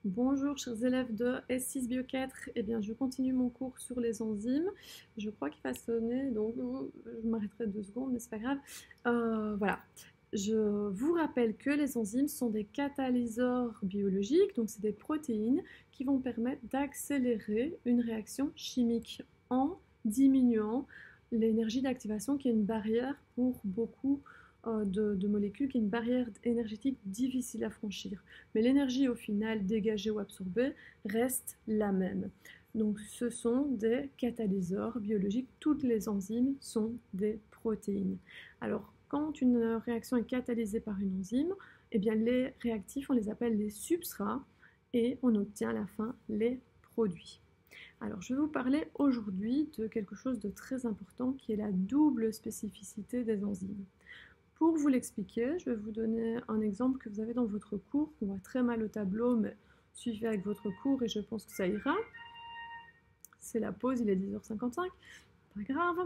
Bonjour chers élèves de S6 Bio 4, eh bien je continue mon cours sur les enzymes. Je crois qu'il va sonner, donc je m'arrêterai 2 secondes, mais c'est pas grave. Voilà, je vous rappelle que les enzymes sont des catalyseurs biologiques, donc c'est des protéines qui vont permettre d'accélérer une réaction chimique en diminuant l'énergie d'activation qui est une barrière pour beaucoup de molécules, qui est une barrière énergétique difficile à franchir. Mais l'énergie au final dégagée ou absorbée reste la même. Donc ce sont des catalyseurs biologiques. Toutes les enzymes sont des protéines. Alors quand une réaction est catalysée par une enzyme, eh bien les réactifs, on les appelle les substrats et on obtient à la fin les produits. Alors je vais vous parler aujourd'hui de quelque chose de très important qui est la double spécificité des enzymes. Pour vous l'expliquer, je vais vous donner un exemple que vous avez dans votre cours. On voit très mal au tableau, mais suivez avec votre cours et je pense que ça ira. C'est la pause, il est 10h55, pas grave.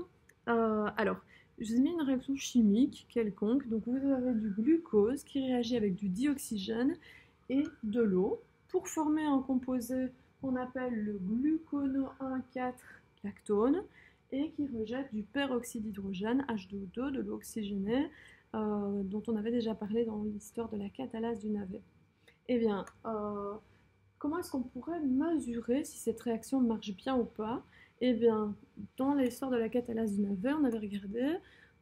Alors, je vous ai mis une réaction chimique quelconque. Donc vous avez du glucose qui réagit avec du dioxygène et de l'eau pour former un composé qu'on appelle le glucono 1,4-lactone et qui rejette du peroxyde d'hydrogène, H2O2, de l'eau oxygénée, dont on avait déjà parlé dans l'histoire de la catalase du navet. Eh bien, comment est-ce qu'on pourrait mesurer si cette réaction marche bien ou pas? Eh bien, dans l'histoire de la catalase du navet, on avait regardé,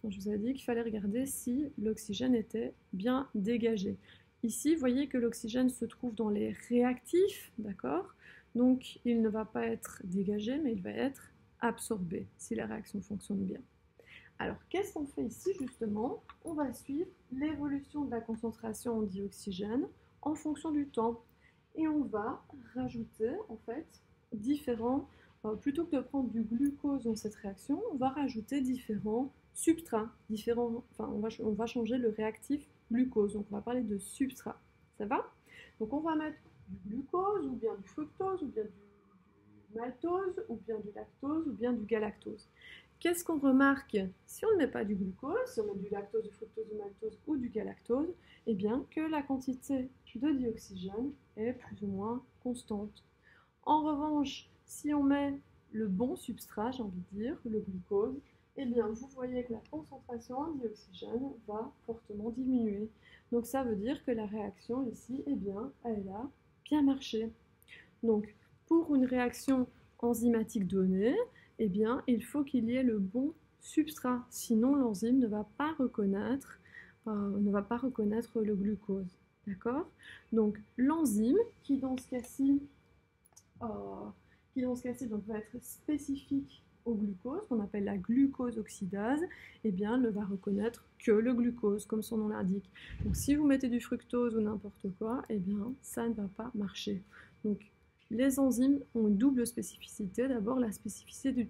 je vous avais dit qu'il fallait regarder si l'oxygène était bien dégagé. Ici, vous voyez que l'oxygène se trouve dans les réactifs, d'accord? Donc, il ne va pas être dégagé, mais il va être absorbé si la réaction fonctionne bien. Alors, qu'est-ce qu'on fait ici justement? On va suivre l'évolution de la concentration en dioxygène en fonction du temps. Et on va rajouter en fait différents, plutôt que de prendre du glucose dans cette réaction, on va rajouter différents substrats, on va changer le réactif glucose, donc on va parler de substrat. Ça va? Donc on va mettre du glucose, ou bien du fructose, ou bien du maltose, ou bien du lactose, ou bien du galactose. Qu'est-ce qu'on remarque si on ne met pas du glucose, si on met du lactose, du fructose, du maltose ou du galactose? Eh bien que la quantité de dioxygène est plus ou moins constante. En revanche, si on met le bon substrat, j'ai envie de dire, le glucose, eh bien vous voyez que la concentration en dioxygène va fortement diminuer. Donc ça veut dire que la réaction ici, eh bien, elle a bien marché. Donc pour une réaction enzymatique donnée, eh bien, il faut qu'il y ait le bon substrat, sinon l'enzyme ne va pas reconnaître le glucose. D'accord? Donc l'enzyme qui dans ce cas-ci va être spécifique au glucose, qu'on appelle la glucose oxydase, eh bien, ne va reconnaître que le glucose, comme son nom l'indique. Donc si vous mettez du fructose ou n'importe quoi, eh bien, ça ne va pas marcher. Donc les enzymes ont une double spécificité. D'abord, la spécificité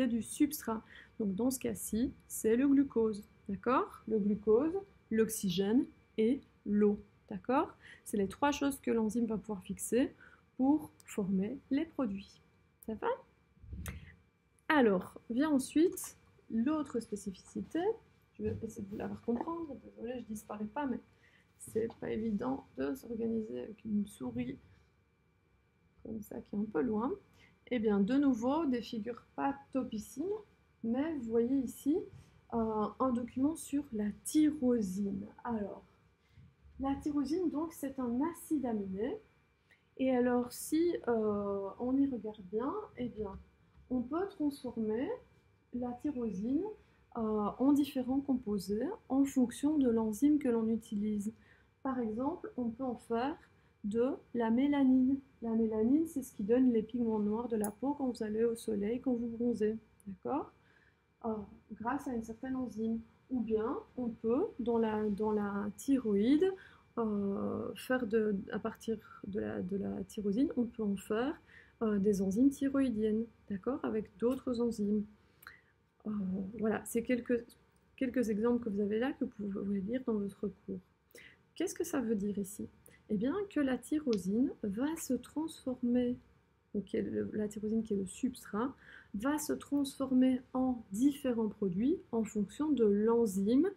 du substrat. Donc dans ce cas-ci, c'est le glucose. D'accord? Le glucose, l'oxygène et l'eau. D'accord? C'est les 3 choses que l'enzyme va pouvoir fixer pour former les produits. Ça va? Alors, vient ensuite l'autre spécificité. Je vais essayer de vous la faire comprendre. Désolée, je disparais pas, mais c'est pas évident de s'organiser avec une souris comme ça qui est un peu loin. Eh bien, de nouveau, des figures pas topissimes, mais vous voyez ici un document sur la tyrosine. Alors, la tyrosine, donc, c'est un acide aminé. Et alors, si on y regarde bien, eh bien, on peut transformer la tyrosine en différents composés en fonction de l'enzyme que l'on utilise. Par exemple, on peut en faire de la mélanine. La mélanine, c'est ce qui donne les pigments noirs de la peau quand vous allez au soleil, quand vous bronzez. D'accord? Grâce à une certaine enzyme. Ou bien, on peut, dans la thyroïde, à partir de la tyrosine, on peut en faire des enzymes thyroïdiennes, d'accord, avec d'autres enzymes. Voilà, c'est quelques exemples que vous avez là que vous pouvez lire dans votre cours. Qu'est-ce que ça veut dire ici? Eh bien, que la tyrosine va se transformer, donc la tyrosine qui est le substrat, va se transformer en différents produits en fonction de l'enzyme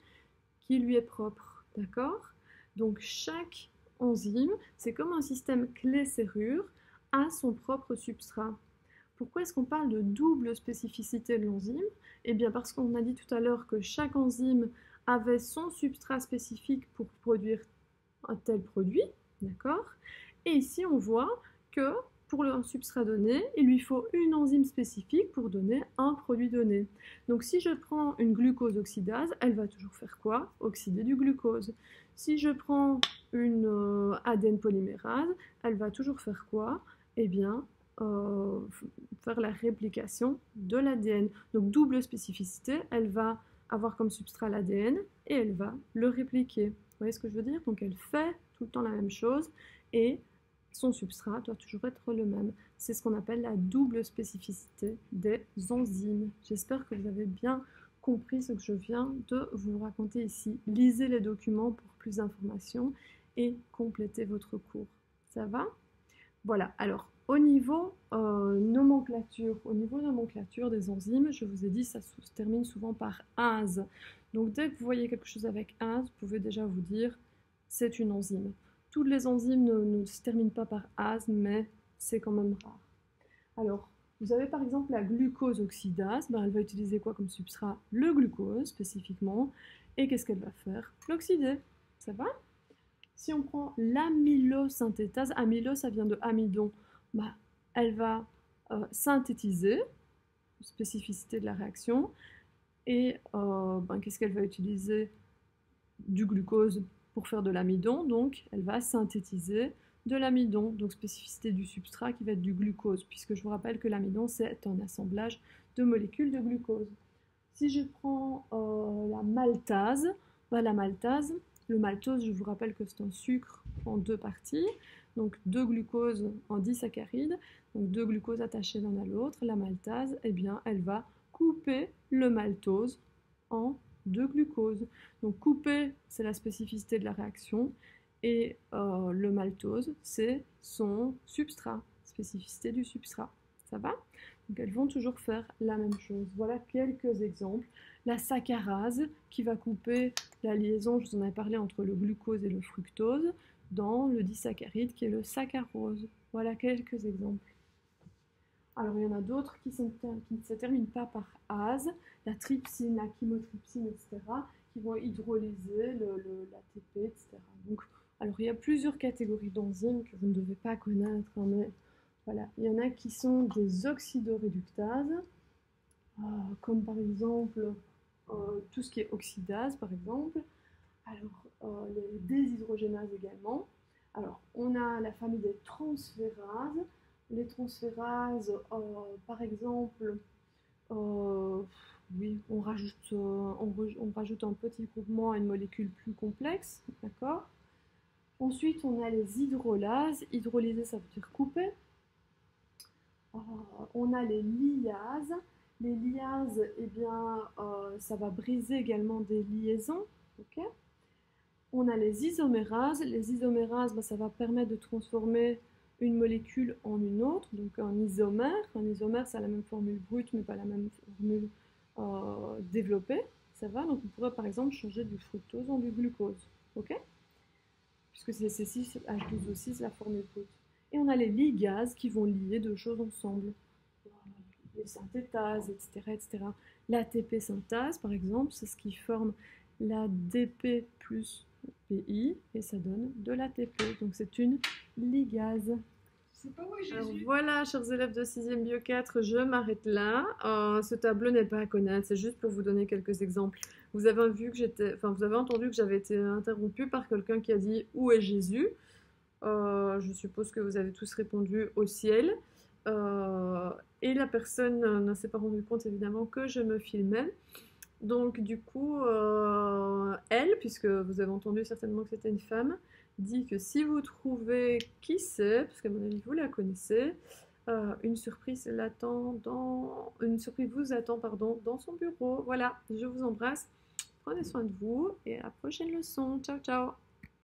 qui lui est propre, d'accord? Donc chaque enzyme, c'est comme un système clé-serrure, a son propre substrat. Pourquoi est-ce qu'on parle de double spécificité de l'enzyme? Eh bien parce qu'on a dit tout à l'heure que chaque enzyme avait son substrat spécifique pour produire un tel produit, d'accord? Et ici on voit que pour un substrat donné, il lui faut une enzyme spécifique pour donner un produit donné. Donc si je prends une glucose oxydase, elle va toujours faire quoi? Oxyder du glucose. Si je prends une ADN polymérase, elle va toujours faire quoi? Eh bien, faire la réplication de l'ADN. Donc double spécificité, elle va avoir comme substrat l'ADN et elle va le répliquer. Vous voyez ce que je veux dire? Donc elle fait tout le temps la même chose et son substrat doit toujours être le même. C'est ce qu'on appelle la double spécificité des enzymes. J'espère que vous avez bien compris ce que je viens de vous raconter ici. Lisez les documents pour plus d'informations et complétez votre cours. Ça va? Voilà, alors au niveau nomenclature des enzymes, je vous ai dit ça se termine souvent par ase. Donc dès que vous voyez quelque chose avec ase, vous pouvez déjà vous dire c'est une enzyme. Toutes les enzymes ne se terminent pas par ase, mais c'est quand même rare. Alors, vous avez par exemple la glucose oxydase, elle va utiliser quoi comme substrat? Le glucose spécifiquement. Et qu'est-ce qu'elle va faire? L'oxyder. Ça va? Si on prend l'amylosynthétase, amylo ça vient de amidon, elle va synthétiser, spécificité de la réaction, et qu'est-ce qu'elle va utiliser? Du glucose pour faire de l'amidon, donc elle va synthétiser de l'amidon, donc spécificité du substrat qui va être du glucose, puisque je vous rappelle que l'amidon c'est un assemblage de molécules de glucose. Si je prends la maltase, le maltose, je vous rappelle que c'est un sucre en deux parties, donc deux glucoses en disaccharides, donc deux glucoses attachées l'un à l'autre. La maltase, eh bien, elle va couper le maltose en deux glucoses. Donc couper, c'est la spécificité de la réaction, et le maltose, c'est son substrat, spécificité du substrat. Ça va? Donc elles vont toujours faire la même chose. Voilà quelques exemples. La saccharase qui va couper la liaison, je vous en ai parlé, entre le glucose et le fructose dans le disaccharide qui est le saccharose. Voilà quelques exemples. Alors il y en a d'autres qui ne se terminent pas par ase, la trypsine, la chymotrypsine, etc., qui vont hydrolyser l'ATP, etc. Donc, alors il y a plusieurs catégories d'enzymes que vous ne devez pas connaître, hein, mais voilà, il y en a qui sont des oxydoréductases, comme par exemple tout ce qui est oxydase, par exemple. Alors, les déshydrogénases également. Alors, on a la famille des transférases. Les transférases, par exemple, oui, on rajoute un petit groupement à une molécule plus complexe, d'accord? Ensuite, on a les hydrolases. Hydrolyser, ça veut dire couper. On a les liases. Les liases, eh bien, ça va briser également des liaisons. Okay. On a les isomérases. Les isomérases, ça va permettre de transformer une molécule en une autre, donc un isomère. Un isomère, c'est la même formule brute, mais pas la même formule développée. Ça va? Donc on pourrait par exemple changer du fructose en du glucose. Ok? Puisque c'est C6H12O6, la formule brute. Et on a les ligases qui vont lier deux choses ensemble. Les synthétases, etc. etc. L'ATP synthase, par exemple, c'est ce qui forme l'ADP plus PI et ça donne de l'ATP. Donc c'est une ligase. Alors voilà, chers élèves de 6e Bio 4, je m'arrête là. Ce tableau n'est pas à connaître, c'est juste pour vous donner quelques exemples. Vous avez entendu que j'avais été interrompue par quelqu'un qui a dit « Où est Jésus ?» Je suppose que vous avez tous répondu « Au ciel ». Et la personne ne s'est pas rendue compte évidemment que je me filmais. Donc du coup, elle, puisque vous avez entendu certainement que c'était une femme, dit que si vous trouvez qui c'est, parce qu'à mon avis vous la connaissez, une surprise vous attend dans son bureau. Voilà, je vous embrasse, prenez soin de vous et à la prochaine leçon. Ciao ciao.